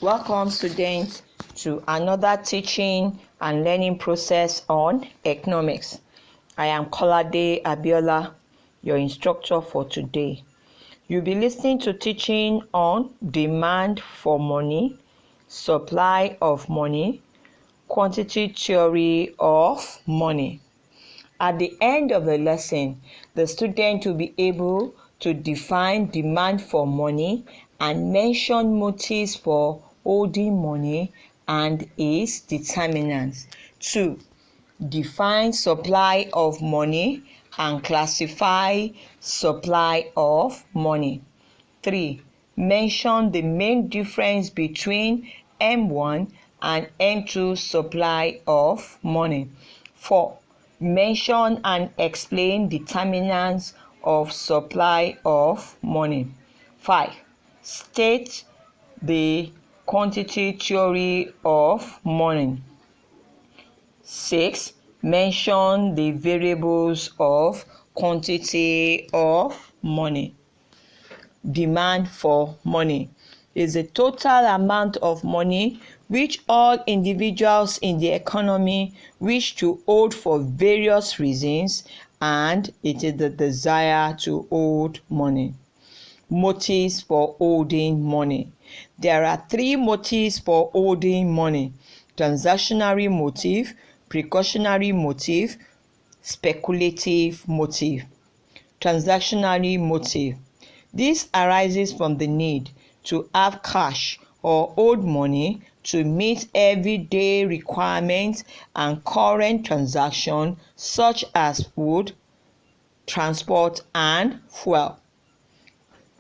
Welcome, students, to another teaching and learning process on economics. I am Kolade Abiola, your instructor for today. You'll be listening to teaching on demand for money, supply of money, quantity theory of money. At the end of the lesson, the student will be able to define demand for money and mention motives for holding money and its determinants. 2. Define supply of money and classify supply of money. 3. Mention the main difference between M1 and M2 supply of money. 4. Mention and explain determinants of supply of money. 5. State the quantity theory of money. 6. Mention the variables of quantity of money. Demand for money is the total amount of money which all individuals in the economy wish to hold for various reasons, and it is the desire to hold money. Motives for holding money. There are 3 motives for holding money: transactionary motive, precautionary motive, speculative motive. Transactionary motive. This arises from the need to have cash or hold money to meet everyday requirements and current transactions such as food, transport, and fuel.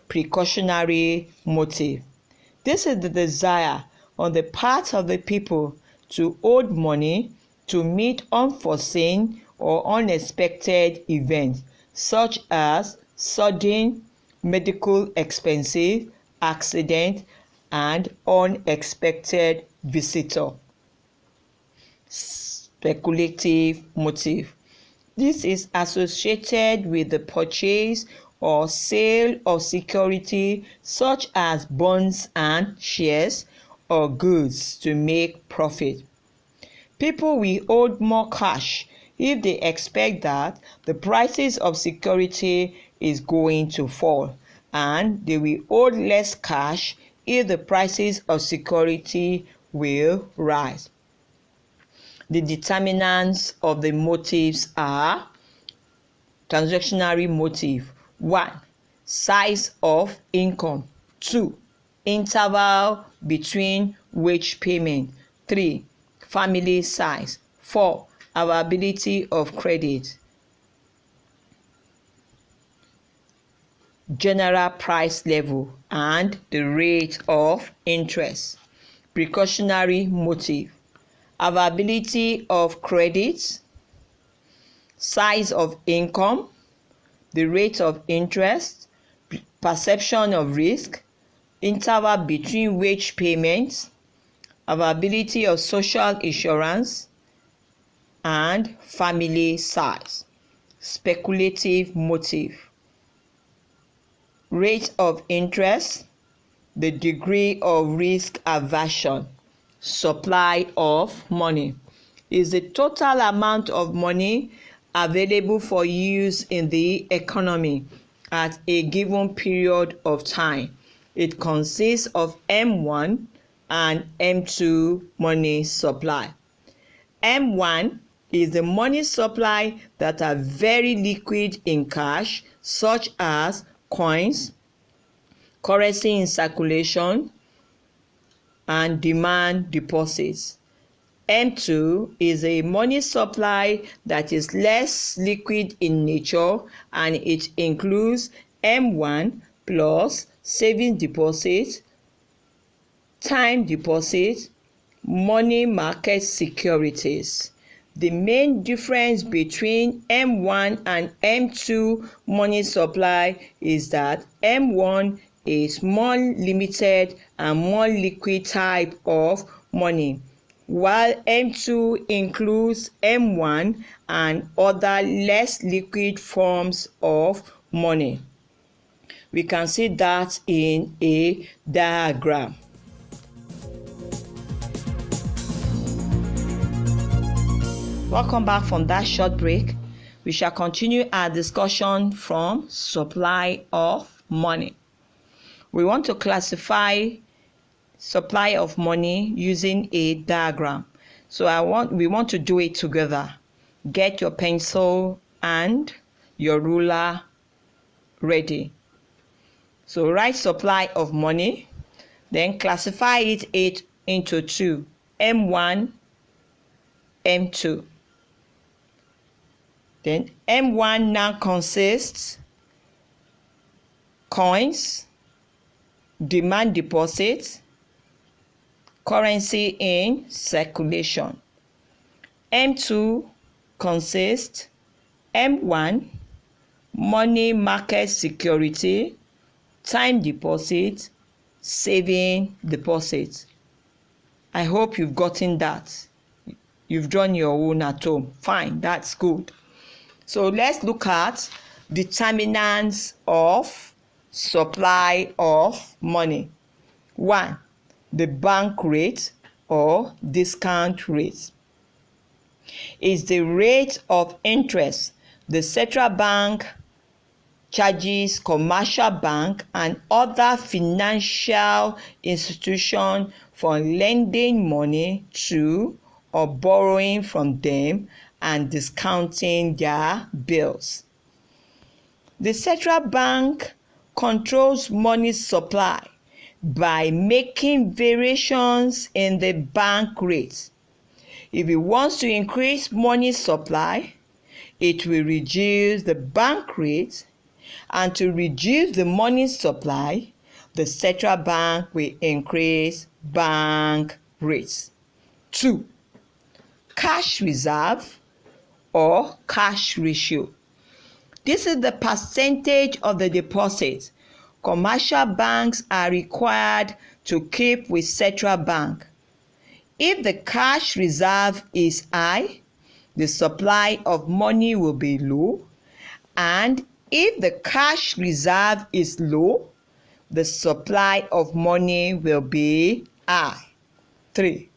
Precautionary motive. This is the desire on the part of the people to hold money to meet unforeseen or unexpected events such as sudden medical expenses, accident, and unexpected visitor. Speculative motive. This is associated with the purchase or sale of security such as bonds and shares or goods to make profit. People will hold more cash if they expect that the prices of security is going to fall, and they will hold less cash if the prices of security will rise. The determinants of the motives are: transactionary motive. 1. Size of income. 2. Interval between wage payment. 3. Family size. 4. Availability of credit. General price level and the rate of interest. Precautionary motive. Availability of credit, size of income, the rate of interest, perception of risk, interval between wage payments, availability of social insurance, and family size. Speculative motive. Rate of interest, the degree of risk aversion. Supply of money is the total amount of money available for use in the economy at a given period of time. It consists of M1 and M2 money supply. M1 is the money supply that are very liquid in cash, such as coins, currency in circulation, and demand deposits. M2 is a money supply that is less liquid in nature, and it includes M1 plus savings deposit, time deposit, money market securities. The main difference between M1 and M2 money supply is that M1 is more limited and more liquid type of money, while M2 includes M1 and other less liquid forms of money. We can see that in a diagram. Welcome back from that short break. We shall continue our discussion from supply of money. We want to classify supply of money using a diagram. So we want to do it together. Get your pencil and your ruler ready. So write supply of money, then classify it into two, M1, M2. Then M1 now consists coins, demand deposits, currency in circulation. M2 consists M1, money market security, time deposit, saving deposit. I hope you've gotten that. You've done your own at home. Fine, that's good. So let's look at determinants of supply of money. 1. The bank rate or discount rate is the rate of interest the central bank charges commercial bank and other financial institutions for lending money to or borrowing from them and discounting their bills. The central bank controls money supply by making variations in the bank rate. If it wants to increase money supply, it will reduce the bank rate, and to reduce the money supply, the central bank will increase bank rates. 2. Cash reserve or cash ratio. This is the percentage of the deposit commercial banks are required to keep with central bank. If the cash reserve is high, the supply of money will be low, and if the cash reserve is low, the supply of money will be high. 3.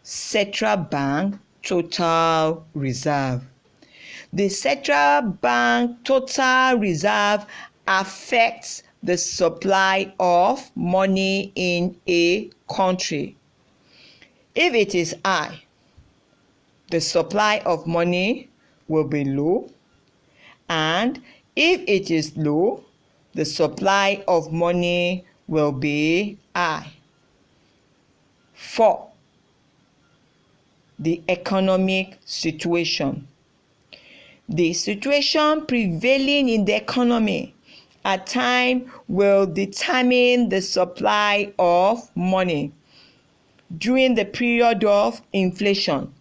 Central bank total reserve. The central bank total reserve affects the supply of money in a country. If it is high, the supply of money will be low, and if it is low, the supply of money will be high. 4. The economic situation. The situation prevailing in the economy at time will determine the supply of money. During the period of inflation,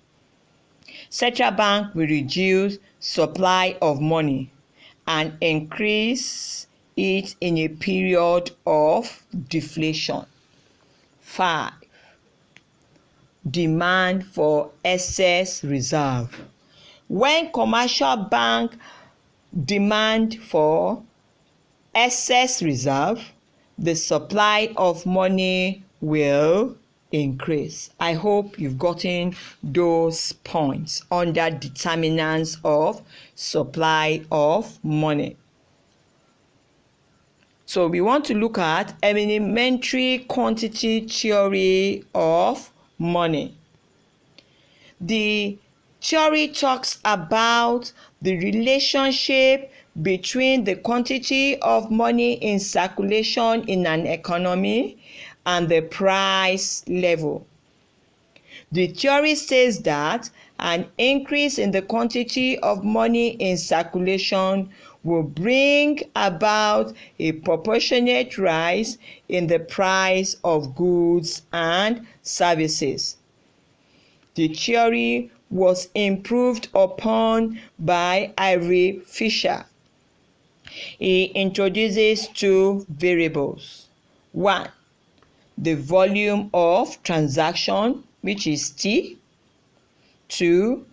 central bank will reduce supply of money and increase it in a period of deflation. 5. Demand for excess reserve. When commercial bank demand for excess reserve, the supply of money will increase. I hope you've gotten those points under determinants of supply of money. So we want to look at elementary quantity theory of money. The theory talks about the relationship between the quantity of money in circulation in an economy and the price level. The theory says that an increase in the quantity of money in circulation will bring about a proportionate rise in the price of goods and services. The theory was improved upon by Ivy Fisher. He introduces two variables. 1. The volume of transaction, which is T. 2.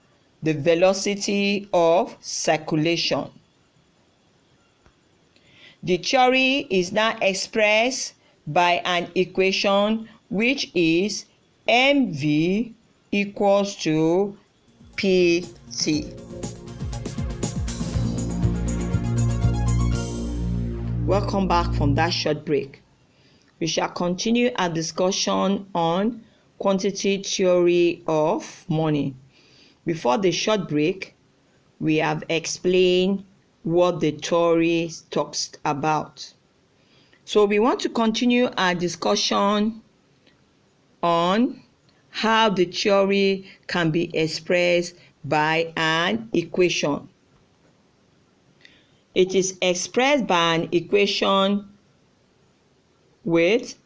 The velocity of circulation. The theory is now expressed by an equation which is MV equals to Welcome back from that short break. We shall continue our discussion on quantity theory of money. Before the short break, we have explained what the theory talks about. So we want to continue our discussion on how the theory can be expressed by an equation. It is expressed by an equation with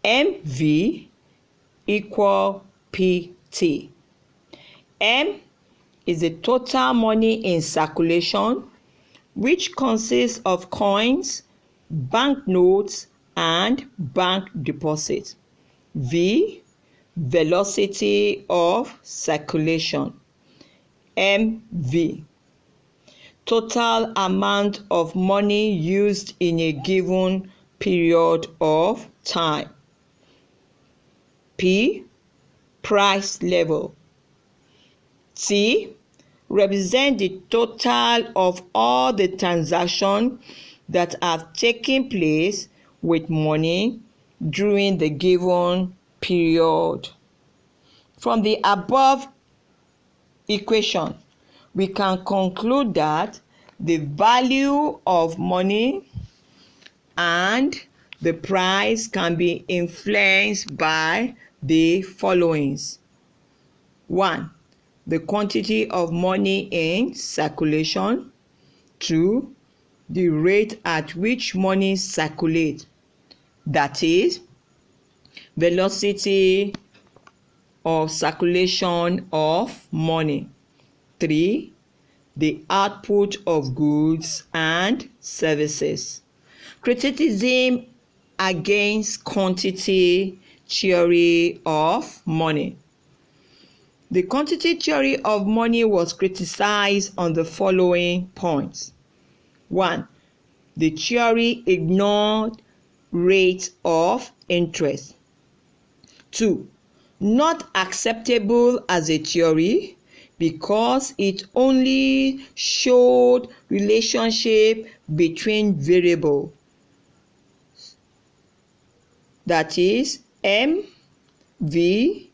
MV equal PT. M is the total money in circulation, which consists of coins, banknotes, and bank deposits. V, velocity of circulation. MV, total amount of money used in a given period of time. P, price level. T, represent the total of all the transactions that have taken place with money during the given period. From the above equation, we can conclude that the value of money and the price can be influenced by the followings. 1. The quantity of money in circulation. 2. The rate at which money circulates, that is, velocity of circulation of money. 3. The output of goods and services. Criticism against quantity theory of money. The quantity theory of money was criticized on the following points. 1. The theory ignored rate of interest. 2. Not acceptable as a theory because it only showed relationship between variables, that is M, V,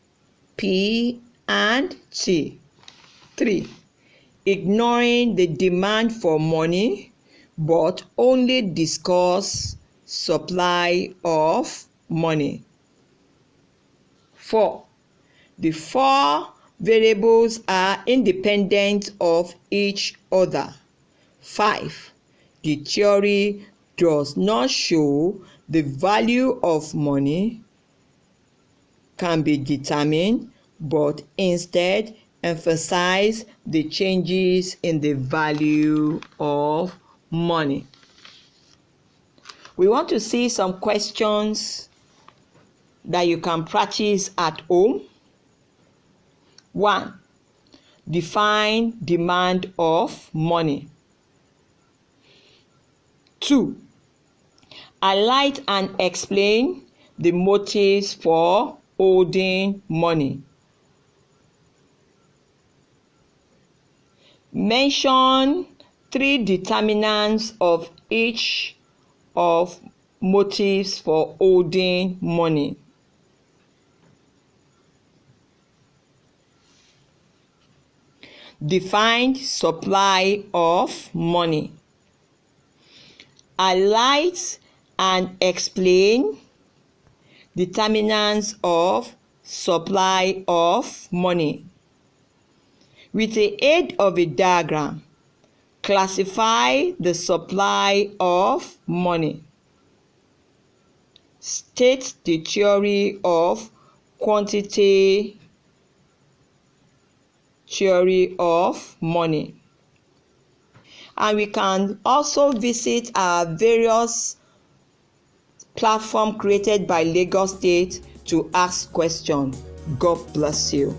P, and T. 3. Ignoring the demand for money but only discuss supply of money. 4. The 4 variables are independent of each other. 5. The theory does not show the value of money can be determined, but instead emphasize the changes in the value of money. We want to see some questions that you can practice at home. 1. Define demand of money. 2. Highlight and explain the motives for holding money. Mention 3 determinants of each of motives for holding money. Define supply of money. Highlight and explain determinants of supply of money. With the aid of a diagram, classify the supply of money. State the theory of quantity theory of money. And we can also visit our various platforms created by Lagos State to ask questions. God bless you.